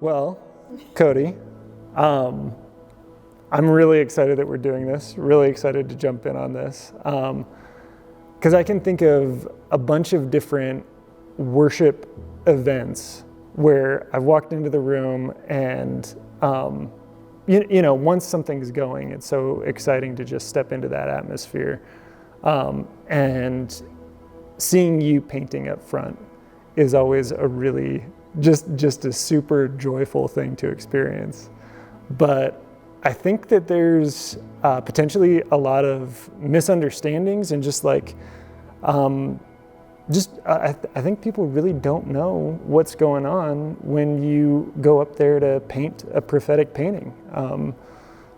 Well, Cody, I'm really excited that we're doing this, really excited to jump in on this, because I can think of a bunch of different worship events where I've walked into the room and, once something's going, it's so exciting to just step into that atmosphere. And seeing you painting up front is always a really, just a super joyful thing to experience. But I think that there's potentially a lot of misunderstandings and just like, I think people really don't know what's going on when you go up there to paint a prophetic painting.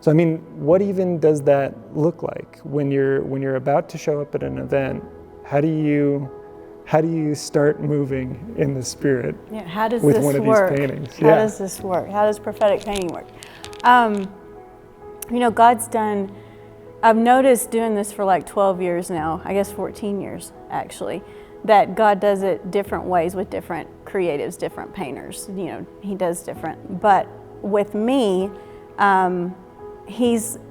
So I mean, what even does that look like when you're about to show up at an event? How do you start moving in the spirit? Yeah, how does with this one of work? these paintings? How does this work? How does prophetic painting work? God's done. I've noticed doing this for like 12 years now. I guess 14 years actually. That God does it different ways with different creatives, different painters. He does different. But with me, I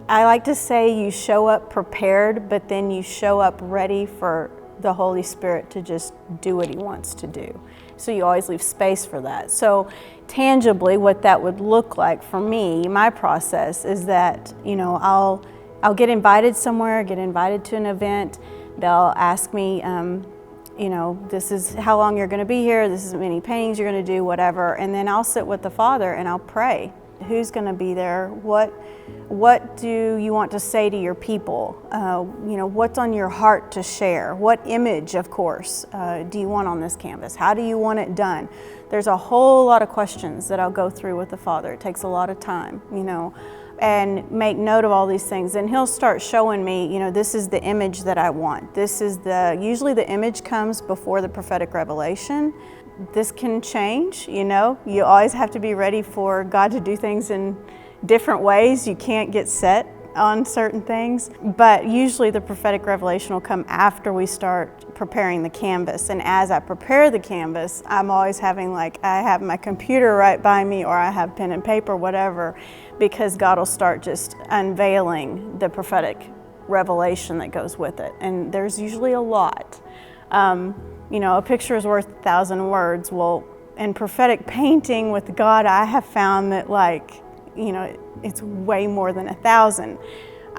like to say you show up prepared, but then you show up ready for the Holy Spirit to just do what He wants to do. So you always leave space for that. So tangibly, what that would look like for me, my process is that, I'll get invited somewhere, get invited to an event. They'll ask me, this is how long you're going to be here, this is how many paintings you're going to do, whatever. And then I'll sit with the Father and I'll pray. Who's going to be there? What do you want to say to your people? What's on your heart to share? What image, of course, do you want on this canvas? How do you want it done? There's a whole lot of questions that I'll go through with the Father. It takes a lot of time, and make note of all these things. And He'll start showing me, this is the image that I want. Usually the image comes before the prophetic revelation. This can change, you always have to be ready for God to do things in different ways. You can't get set on certain things, but usually the prophetic revelation will come after we start preparing the canvas. And as I prepare the canvas, I'm always having I have my computer right by me, or I have pen and paper, whatever, because God will start just unveiling the prophetic revelation that goes with it. And there's usually a lot. A picture is worth 1,000 words. Well, in prophetic painting with God, I have found that it's way more than 1,000.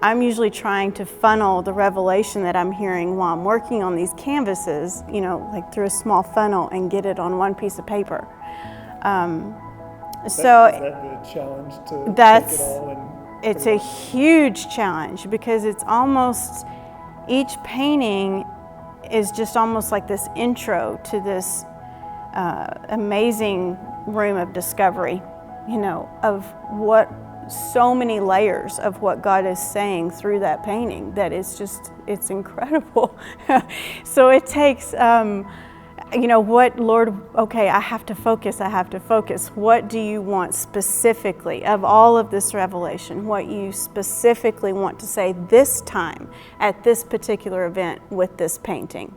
I'm usually trying to funnel the revelation that I'm hearing while I'm working on these canvases, through a small funnel and get it on one piece of paper. Is that the challenge to take it all? It's a huge challenge because it's almost, each painting is just almost like this intro to this amazing room of discovery, of what so many layers of what God is saying through that painting that it's incredible. So it takes, Lord, okay, I have to focus. What do you want specifically of all of this revelation? What you specifically want to say this time at this particular event with this painting?